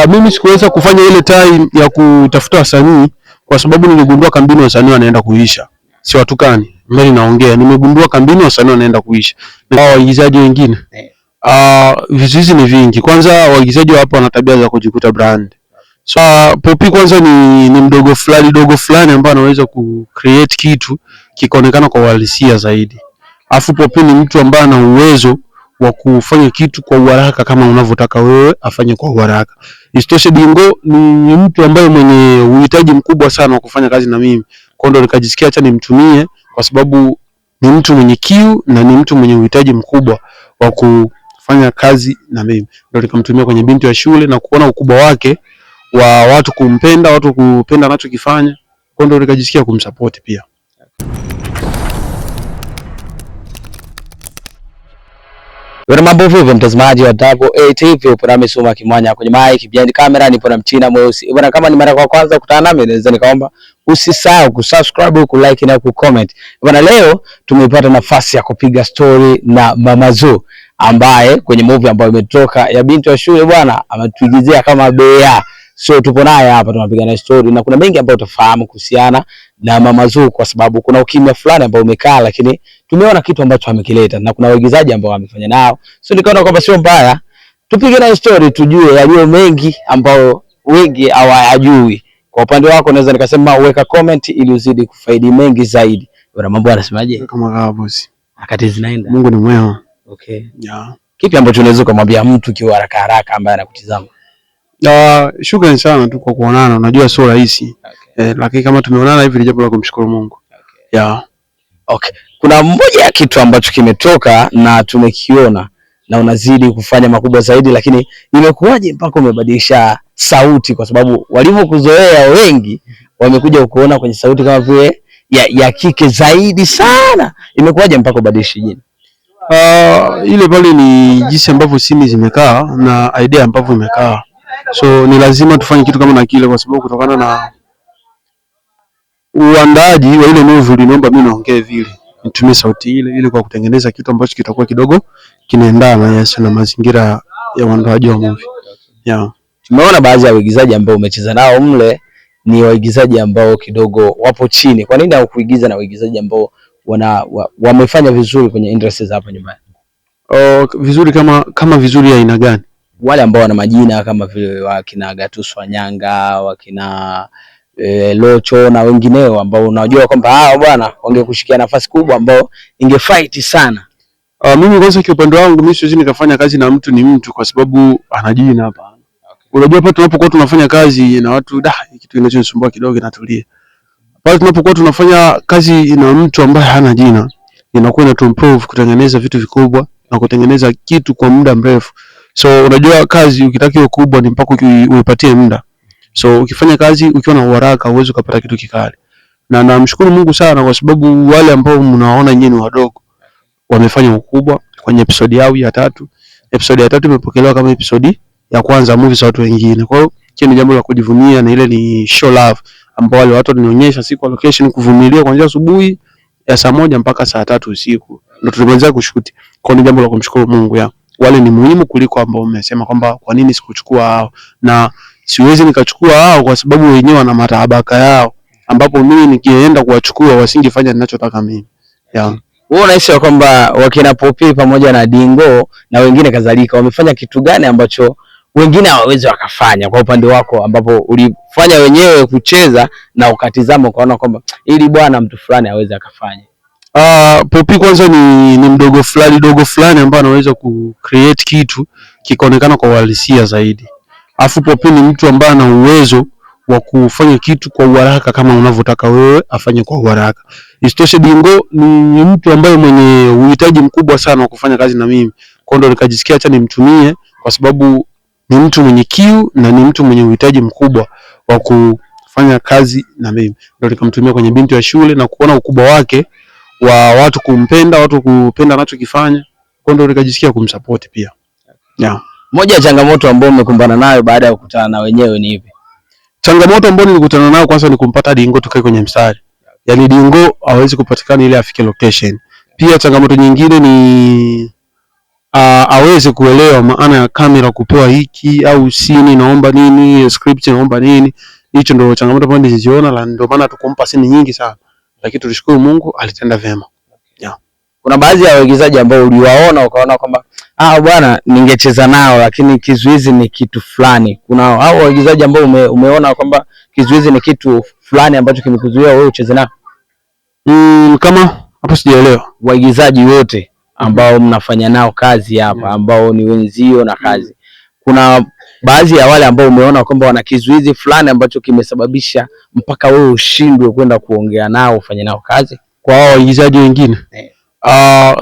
Mimi sikuweza kufanya ile time ya kutafuta wasanii kwa sababu niligundua kambini wasanii wanaenda kuisha. Si watukani, mbali naongea. Nimegundua kambini wasanii wanaenda kuisha. Na waigizaji wengine. Vizuizi ni vingi. Kwanza waigizaji hapa wana tabia za kujikuta brand. So Poppy kwanza ni dogo fulani ambaye anaweza create kitu kikaonekana kwa uhalisia zaidi. Alafu Poppy ni mtu ambaye ana uwezo wa kufanya kitu kwa uharaka kama unavyotaka wewe afanye kwa uharaka. Isitoshe Dingo ni mtu ambaye mwenye uhitaji mkubwa sana wa kufanya kazi na mimi. Kwa ndo nikajisikia acha nimtumie kwa sababu ni mtu mwenye kiu na ni mtu mwenye uhitaji mkubwa wa kufanya kazi na mimi. Ndio nikamtumia kwenye binti ya shule na kuona ukubwa wake wa watu kumpenda, watu kupenda anachokifanya. Kwa ndo nikajisikia kumsupport pia. Wana mambo vipi mtazamaji wa Double A TV, upo na Suma Kimwanya kwenye mic, behind camera nipo na Mchina Mweusi. Bwana, kama ni mara kwa kwanza kukutana nami, naweza nikaomba usisahau kusubscribe, kulike na kucomment. Bwana, leo tumepata nafasi ya kupiga story na Mama Zuu ambaye kwenye movie ambayo imetoka ya binti wa shule bwana ametuigizia kama Bea. So tupo naye hapa tunapiga na story na kuna mengi ambayo utafahamu kuhusiana na Mama Zuu kwa sababu kuna ukimya fulani ambao umekaa, lakini tumeona kitu ambacho amekileta na kuna waigizaji ambao wamefanya nao. So nikaona kwamba sio mbaya tupige na story tujue yaliyo mengi ambao wengi hawajui. Kwa upande wako naweza nikasema weka comment ili uzidi kufaidi mengi zaidi. Bwana, mambo yanasemaje? Kama kawa bosi. Akati zinaenda. Mungu ni mwema. Okay. Yeah. Kipi ambacho unaweza kumwambia mtu kiwa haraka ambaye anakutizama? Shukrani sana tu kwa kuonana. Unajua sio rahisi. Okay. Lakini kama tumeonana hivi ni jambo la kumshukuru Mungu. Okay. Yeah. Okay. Kuna mmoja ya kitu ambacho kimetoka na tumekiona na unazidi kufanya makubwa zaidi, lakini imekuwaje mpaka umebadilisha sauti? Kwa sababu walivyokuzoea wengi wamekuja kuona kwenye sauti kama vile ya kike zaidi sana. Imekuwaje mpaka ubadilishe jina? Ile pale ni jinsi ambavyo sini zimekaa na idea ambavyo imekaa. So ni lazima tufanye kitu kama na kile kwa sababu kutokana na uandaji wa ile movie niomba mimi naongea vile. Nitumie sauti ile kwa kutengeneza kitu ambacho kitakuwa kidogo kinaendana na mazingira ya uandaji wa movie. Yeah. Tumeona baadhi ya waigizaji ambao umecheza nao mle ni waigizaji ambao kidogo wapo chini. Kwa nini haukuigiza na waigizaji ambao wamefanya vizuri kwenye industries hapa nyumbani? Vizuri kama vizuri ya aina gani? Wale ambao wana majina kama vile wakina Gatuso Wanyanga, wakina Locho na wengineo ambao unajua kwamba hao bwana wangekushikia nafasi kubwa ambao ingefight sana. Mimi kwanza kwa upande wangu mimi siwezi nikafanya kazi na mtu ni mtu kwa sababu ana jina hapa. Okay. Unajua hapa tunapokuwa tunafanya kazi na watu kitu kinachonisumbua kidogo kinatulia. Pale tunapokuwa tunafanya kazi na mtu ambaye hana jina inakuwa ina improve kutengeneza vitu vikubwa na kutengeneza kitu kwa muda mrefu. So unajua kazi ukitaka iwe kubwa ni mpaka uipatie muda. So ukifanya kazi ukiwa na uharaka uweze kupata kitu kikali. Na namshukuru Mungu sana kwa sababu wale ambao mnaona nyinyi ni wadogo wamefanya ukubwa kwenye episode yao ya 3. Episode ya 3 imepokelewa kama episode ya kwanza movie za watu wengine. Kwa hiyo ni jambo la kujivunia na ile ni show love ambao wale watu walionyesha siku ya location kuvumilia kuanzia asubuhi ya saa 1 mpaka saa 3 usiku. Ndio tulimaliza kushoot. Kwa ni jambo la kumshukuru Mungu ya. Wale ni muhimu kuliko ambao umesema kwamba kwa nini sikuchukua hao, na siwezi nikachukua hao kwa sababu wenyewe wana matabaka yao ambapo mimi nikienda kuwachukua wasingefanya ninachotaka mimi. Yeah. Wewe unahisi kwamba wakina Poppy pamoja na Dingo na wengine kadhalika wamefanya kitu gani ambacho wengine hawawezi wakafanya kwa upande wako, ambapo ulifanya wenyewe kucheza na ukatizama ukaona kwamba ili bwana mtu fulani hawezi akafanya? Poppy kwanza ni dogo fulani ambaye anaweza create kitu kikaonekana kwa uhalisia zaidi. Alafu Poppy ni mtu ambaye ana uwezo wa kufanya kitu kwa uharaka kama unavyotaka wewe afanye kwa uharaka. Isitoshe Dingo ni mtu ambaye mwenye uhitaji mkubwa sana wa kufanya kazi na mimi. Kwa ndo nikajisikia acha nimtumie kwa sababu ni mtu mwenye kiu na ni mtu mwenye uhitaji mkubwa wa kufanya kazi na mimi. Ndio nikamtumia kwenye binti ya shule na kuona ukubwa wake wa watu kumpenda, watu kupenda anachokifanya. Kwa ndo nikajisikia kumsupport pia. Yeah. Moja ya changamoto ambayo umekumbana nayo baada ya kukutana na wenyewe ni ipi? Changamoto ambayo nilikutana nayo kwanza ni kumpata Dingo tukae kwenye mstari. Yaani Dingo hawezi kupatikana ile afike location. Pia changamoto nyingine aweze kuelewa maana ya kamera kupewa hiki au scene naomba nini, script naomba nini. Hicho ndio changamoto ambayo niliziona, ndio maana tukumpa scene nyingi sana, lakini tulishukuru Mungu alitenda vyema. Yeah. Kuna baadhi ya waigizaji ambao uliwaona ukaona kwamba bwana ningecheza nao, lakini kizuizi ni kitu fulani. Kuna hao waigizaji ambao umeona kwamba kizuizi ni kitu fulani ambacho kimekuzuia wewe ucheze nao? Kama hapo sijaelewa. Waigizaji wote ambao mnafanya nao kazi hapa, ambao ni wenzio na kazi, kuna baadhi ya wale ambao umeona kwamba wana kizuizi fulani ambacho kimesababisha mpaka wewe ushindwe kwenda kuongea nao ufanye nao kazi? Kwa hao waigizaji wengine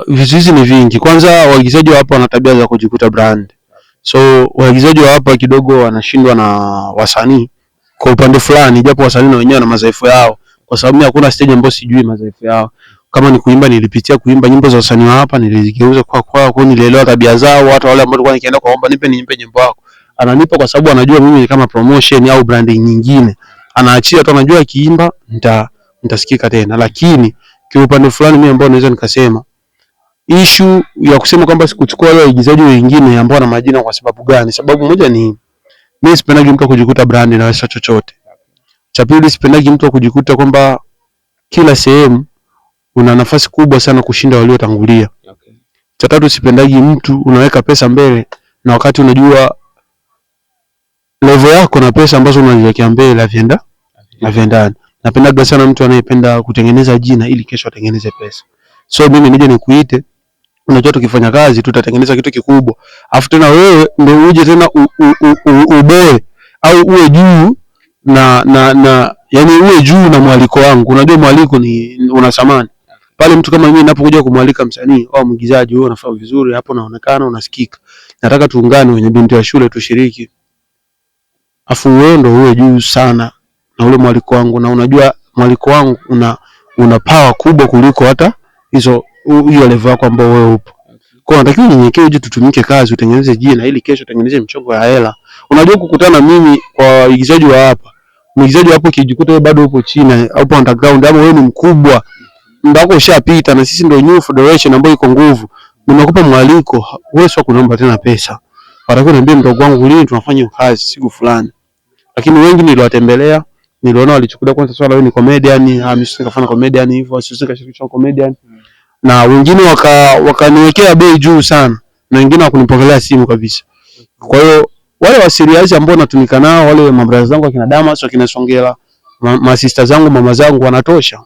vizuizi ni vingi. Kwanza waigizaji wa hapa wana tabia za kujikuta brand. So waigizaji wa hapa kidogo wanashindwa na wasanii kwa upande fulani, japo wasanii na wenyewe na madhaifu yao, kwa sababu hakuna stage ambayo sijui madhaifu yao. Kama ni kuimba, nilipitia kuimba nyimbo za wasanii wa hapa, niligeuza kwa nilielewa tabia zao. Hata wale ambao walikuwa nikienda kuomba nipe nyimbo yako, ananipa kwa sababu anajua mimi kama promotion au branding nyingine, anaachia tu, anajua akiimba nitasikika tena. Lakini kwa upande fulani mimi ambao naweza nikasema issue ya kusema kwamba sikuchukua wale waigizaji wengine ambao wana majina kwa sababu gani? Sababu moja ni mimi sipendagi mtu kujikuta brand na wasa chochote. Cha pili, sipendagi mtu kujikuta kwamba kila sehemu una nafasi kubwa sana kushinda waliotangulia. Cha tatu, sipendagi mtu unaweka pesa mbele na wakati unajua level yako na pesa ambazo unaziwekea mbele haviendani. Napendaga sana mtu anayependa kutengeneza jina ili kesho atengeneze pesa. So mimi nije nikuite, unajua tukifanya kazi tutatengeneza kitu kikubwa, afu tena wewe ndio uje tena uboe au uwe juu na yani uwe juu na mwaliko wangu. Unajua mwaliko ni una thamani pale. Mtu kama mimi ninapokuja kumwalika msanii au mwigizaji, wewe unafaa vizuri hapo, unaonekana unasikika, nataka tuungane kwenye binti ya shule tushiriki, afu wewe ndio uwe juu sana na ule mwaliko wangu, na unajua mwaliko wangu una power kubwa kuliko hata hiyo level yako ambao wewe upo. Kwa hiyo nataka unyenyekee, uje tutumike kazi, utengeneze jina ili kesho utengeneze mchongo ya hela. Unajua kukutana mimi kwa waigizaji wa hapa, mwigizaji hapo kijikuta wewe bado upo chini au underground, ama wewe ni mkubwa ndako ushapita, na sisi ndio new federation ambayo iko nguvu, nimekupa mwaliko, wewe sio kunaomba tena pesa, watakuwa niambie mdogo wangu lini tunafanya kazi siku fulani. Lakini wengi niliwatembelea, niliona walichukulia kwanza swala wewe ni comedian, mimi sikafanya comedian hivyo, sisi nikashirikisha comedian, na wengine wakaniwekea bei juu sana, na wengine wakunipokelea simu kabisa. Kwa hiyo wale wa serious ambao natumika nao, wale mabrada zangu akina Damas, akina Songela, ma sister zangu, mama zangu wanatosha.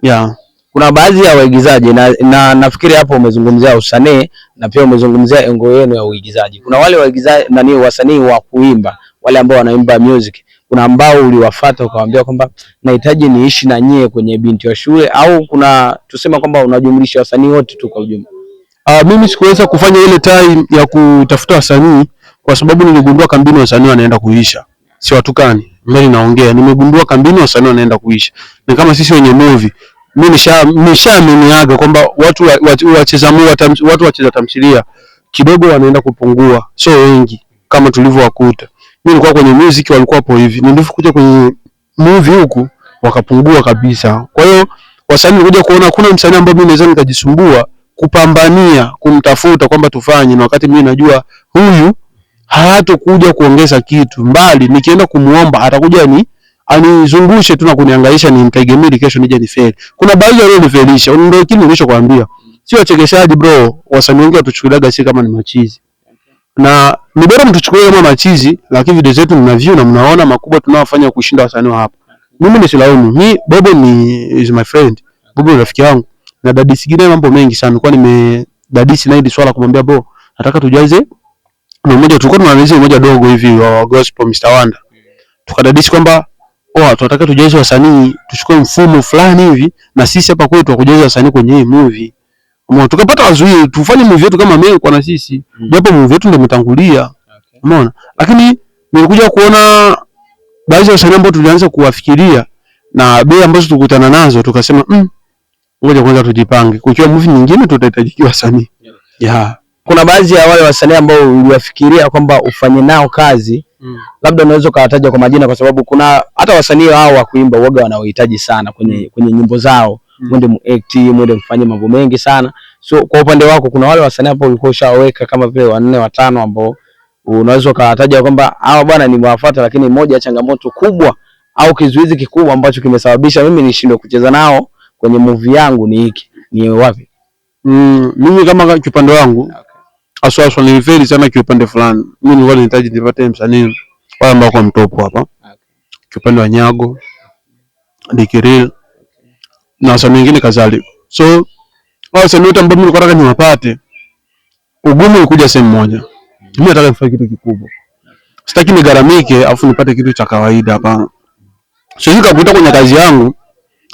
Yeah. Kuna baadhi ya waigizaji na nafikiri hapo umezungumzia usanii na pia umezungumzia engo yenu ya uigizaji. Kuna wale waigizaji wasanii wa kuimba, wale ambao wanaimba music. Kuna ambao uliwafuata ukawaambia kwamba nahitaji niishi na nyie kwenye binti wa shule, au kuna tuseme kwamba unajumlisha wasanii wote tu kwa ujumla? Mimi sikuweza kufanya ile time ya kutafuta wasanii kwa sababu niligundua kambini wasanii wanaenda kuisha. Si watukani, mbali naongea, nimegundua kambini wasanii wanaenda kuisha. Ni kama sisi wenye movie. Mimi nimeshaaminiaga kwamba watu wacheza tamthilia kidogo wanaenda kupungua, so wengi kama tulivyowakuta. Mimi nilikuwa kwenye music walikuwa hapo hivi, nilipokuja kwenye movie huku wakapungua kabisa. Kwa hiyo wasanii kuja kuona kuna msanii ambaye mimi naweza nikajisumbua kupambania kumtafuta kwamba tufanye, na wakati mimi najua huyu hatakuja kuongeza kitu, mbali nikienda kumuomba atakuja anizungushe tu na kunihangaisha, nimtegemee kesho nije nifeli. Kuna baadhi ya leo nifelisha, ndio kile nilichokuambia. Sio wachekeshaji bro, wasanii wengi watuchukuliaga si kama ni machizi. Na ni bora mtuchukulie kama machizi, lakini video zetu mna view na mnaona makubwa tunayofanya kushinda wasanii wa hapa. Mimi ni silaumu. Mimi Bobo is my friend. Bobo ni rafiki yangu. Na dadisi gine mambo mengi sana. Kwa nimedadisi na hili swala kumwambia bro, nataka tujaze na mmoja, tulikuwa tunaanza mmoja dogo hivi wa gospel Mr. Wanda. Tukadadisi kwamba tunataka tujaze wasanii, tuchukue mfumo fulani hivi na sisi hapa kwetu tukujaze wasanii kwenye hii movie. Tukapata wazuii tufanye movie yetu kama mimi kwa na sisi. Japo movie yetu ndio imetangulia. Umeona? Lakini nilikuja kuona baadhi ya wasanii ambao tulianza kuwafikiria na bei ambazo tukutana nazo, tukasema ngoja kwanza tujipange. Kukiwa movie nyingine tutahitaji wasanii. Yeah. Kuna baadhi ya wale wasanii ambao uliwafikiria kwamba ufanye nao kazi, labda unaweza kuwataja kwa majina, kwa sababu kuna hata wasanii hao wa kuimba uoga wanaohitaji sana kwenye nyimbo zao. Mwende muact, mwende mfanye mambo mengi sana. So kwa upande wako kuna wale wasanii ambao ulikuwa ushaweka kama vile 4 5 ambao unaweza kuwataja kwamba hawa bwana nimewafuata, lakini moja ya changamoto kubwa au kizuizi kikubwa ambacho kimesababisha mimi nishindwe kucheza nao kwenye movie yangu ni hiki, ni wapi? Mimi kama kiupande wangu aswa nilifeli sana kiupande fulani. Mimi nilikuwa nahitaji nipate msanii wale ambao kwa mtopo hapa. Kiupande wa Nyago, Dikiril na wasanii wengine kadhalika. So wao wasanii wote ambao mimi nilikuwa nataka niwapate, ugumu ulikuja sehemu moja. Mimi nataka nifanye kitu kikubwa. Sitaki nigaramike afu nipate kitu cha kawaida, hapana. So nikakuita kwenye kazi yangu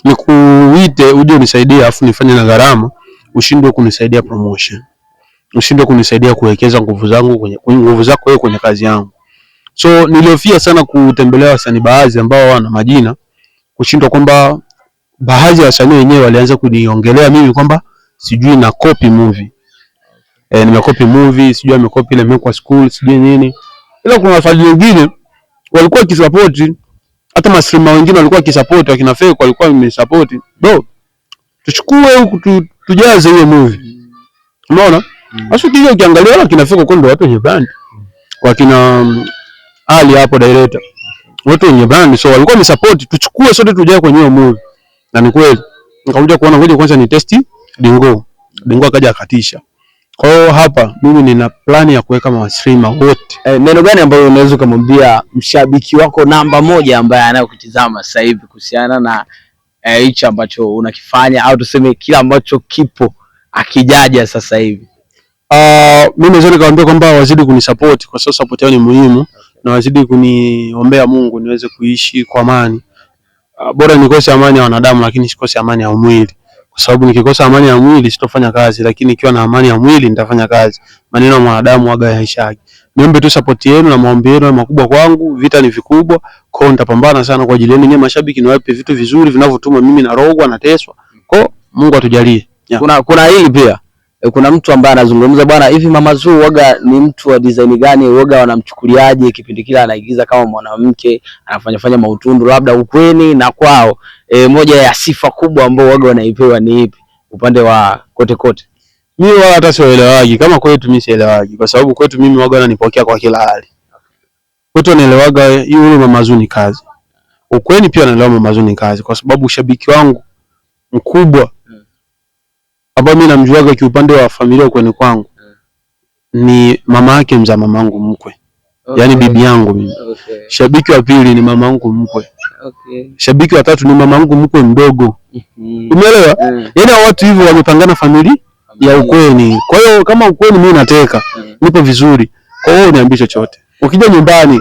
nikuite uje unisaidie afu nifanye na gharama, ushindwe kunisaidia promotion. Ushindwe kunisaidia kuwekeza nguvu zangu kwenye nguvu zako wewe kwenye kazi yangu. So nilihofia sana kutembelea wasanii baadhi ambao wana majina, kushindwa kwamba baadhi ya wasanii wenyewe walianza kuniongelea mimi kwamba sijui na copy movie. Nimecopy movie, sijui amecopy ile Mekwa School, sijui nini. Ila kuna wafadhili wengine walikuwa wakisupport, hata masrima wengine walikuwa wakisupport, wakina Fake walikuwa wamesupport. Bro, tuchukue huku tujaze hiyo movie. Unaona? Sasa ukija ukiangalia wakina Fake kwa ndo watu wenye brand. Wakina Ali hapo director. Watu wenye brand, so walikuwa ni support, tuchukue sote tujae kwenye hiyo movie. Na ni kweli. Nikakuja kuona ngoja kwanza ni testi Dingo. Dingo akaja akatisha. Kwa hiyo hapa mimi nina plani ya kuweka mawasrima wote. Neno gani ambalo unaweza kumwambia mshabiki wako namba 1 ambaye anayokutizama sasa hivi kuhusiana na hicho ambacho unakifanya, au tuseme kila ambacho kipo akijaja sasa hivi? Mimi naweza nikamwambia kwamba wazidi kunisupport kwa sababu support yao ni muhimu, na wazidi kuniombea Mungu niweze kuishi kwa amani. Bora nikose amani ya wanadamu lakini sikose amani ya mwili. Kwa sababu nikikosa amani ya mwili sitofanya kazi, lakini nikiwa na amani ya mwili nitafanya kazi. Maneno ya mwanadamu waga yaishaki. Niombe tu support yenu na maombi yenu makubwa kwangu. Vita ni vikubwa, kwa hiyo nitapambana sana kwa ajili yenu nyinyi mashabiki, niwape vitu vizuri vinavyotuma mimi narogwa na teswa. Kwa hiyo Mungu atujalie. Yeah. Kuna hili pia. Kuna mtu ambaye anazungumza bwana, hivi Mama Zuu waga ni mtu wa design gani? Waga wanamchukuliaje kipindi kile anaigiza kama mwanamke, anafanya mautundu, labda ukweni na kwao? Moja ya sifa kubwa ambao waga wanaipewa ni ipi upande wa kote? Mimi wala hata sielewaji kama kwetu, mimi sielewaji kwa sababu kwetu mimi waga wananipokea kwa kila hali. Kwetu wanaelewaga yule Mama Zuu ni kazi. Ukweni pia wanaelewa Mama Zuu ni kazi kwa sababu ushabiki wangu mkubwa ambao mimi namjuaga kiupande wa familia ukweni kwangu ni mama yake mza mamangu mkwe. Yaani bibi yangu mimi. Shabiki wa pili ni mamangu mkwe. Shabiki wa tatu ni mamangu mkwe mdogo. Umeelewa? Yaani watu hivyo wamepangana familia ya ukweni. Kwa hiyo kama ukweni mimi nateka, nipo vizuri. Kwa hiyo niambie chochote. Ukija nyumbani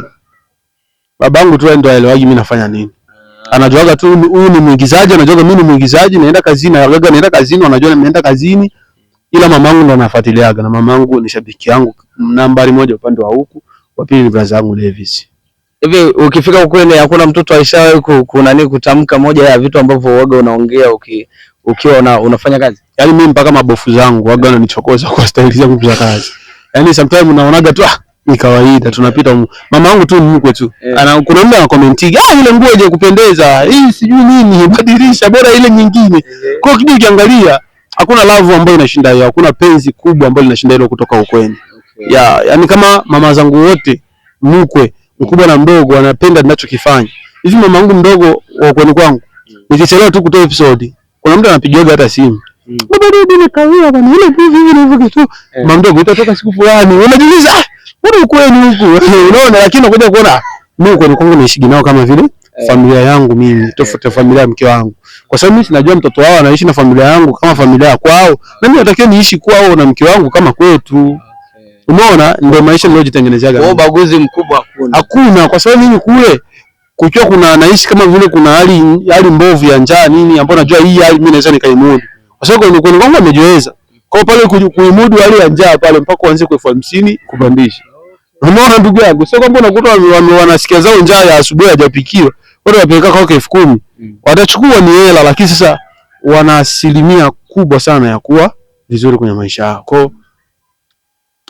babangu tu ndio aelewaje mimi nafanya nini. Anajuaga tu huyu ni mwigizaji, anajuaga mimi ni mwigizaji, naenda kazini, naenda kazini, anajua nimeenda kazini. Ila mamangu ndo anafuatiliaga, na mamangu ni shabiki yangu nambari 1 upande wa huku, wa pili ni brother yangu Levis. Hivi ukifika ukweni hakuna mtoto aishawahi kuna nini kutamka moja ya vitu ambavyo waga unaongea ukiwa unafanya kazi? Yaani mimi mpaka mabofu zangu waga wananichokoza kwa staili zangu za kazi. Yaani sometimes unaonaga tu ni kawaida tunapita. Mama yangu tu mkwe tu. Kuna mtu anakomenti, ile nguo je kupendeza. Hii sijui nini, badilisha bora ile nyingine. Kwa hiyo ukiangalia hakuna love ambayo inashinda hiyo. Hakuna penzi kubwa ambalo linashinda hilo kutoka ukweni. Yaani kama mama zangu wote mkwe, mkubwa na mdogo wanapenda ninachokifanya. Hivi mama yangu mdogo wa ukweni kwangu, nikichelewa tu kutoa episode, kuna mtu anapigiaga hata simu. Baba rudi nikawia bana, ile hivi na hivyo kitu. Mama mdogo utatoka siku fulani. Unajiuliza mbona ukweni huku? Unaona, lakini unakuja kuona mimi ukweni kwangu naishi nao kama vile familia yangu mimi, tofauti familia ya mke wangu. Kwa sababu mimi sinajua mtoto wao anaishi na familia yangu kama familia ya kwao, na mimi natakiwa niishi kwao na mke wangu kama kwetu. Umeona, ndio maisha niliyojitengenezeaga. Kwa ubaguzi mkubwa hakuna, kwa sababu mimi kule kukiwa kuna naishi kama vile kuna hali mbovu ya njaa nini, ambapo najua hii hali mimi naweza nikaimudu. Kwa sababu kwa kwangu amejiweza. Kwa pale kuimudu hali ya njaa pale mpaka kuanzia kwa 50 kupandisha. Unaona ndugu yangu, sio kwamba unakuta wanasikia zao njaa ya asubuhi hajapikiwa. Wao wapeleka kwa 10,000. Watachukua ni hela, lakini sasa wana asilimia kubwa sana ya kuwa vizuri kwenye maisha yao. Kwa hiyo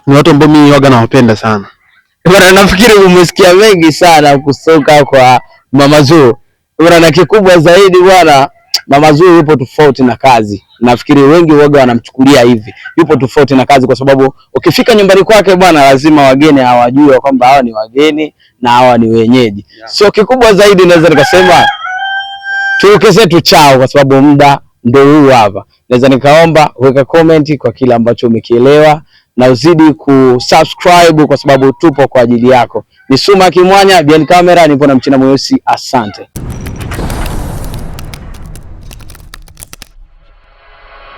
ni watu ambao mimi waga nawapenda sana. Bwana, nafikiri umesikia mengi sana kusoka kwa Mama Zuu. Bwana, na kikubwa zaidi bwana, Mama Zuu yupo tofauti na kazi. Nafikiri wengi waga wanamchukulia hivi. Yupo tofauti na kazi, kwa sababu ukifika nyumbani kwake bwana, lazima wageni hawajue kwamba hawa ni wageni na hawa ni wenyeji. Sio kikubwa zaidi naweza nikasema tuwekeze tu chao, kwa sababu muda ndio huu hapa. Naweza nikaomba weka comment kwa kile ambacho umekielewa na uzidi kusubscribe, kwa sababu tupo kwa ajili yako. Ni Suma Kimwanya, behind camera nipo na Mchina Mweusi. Asante.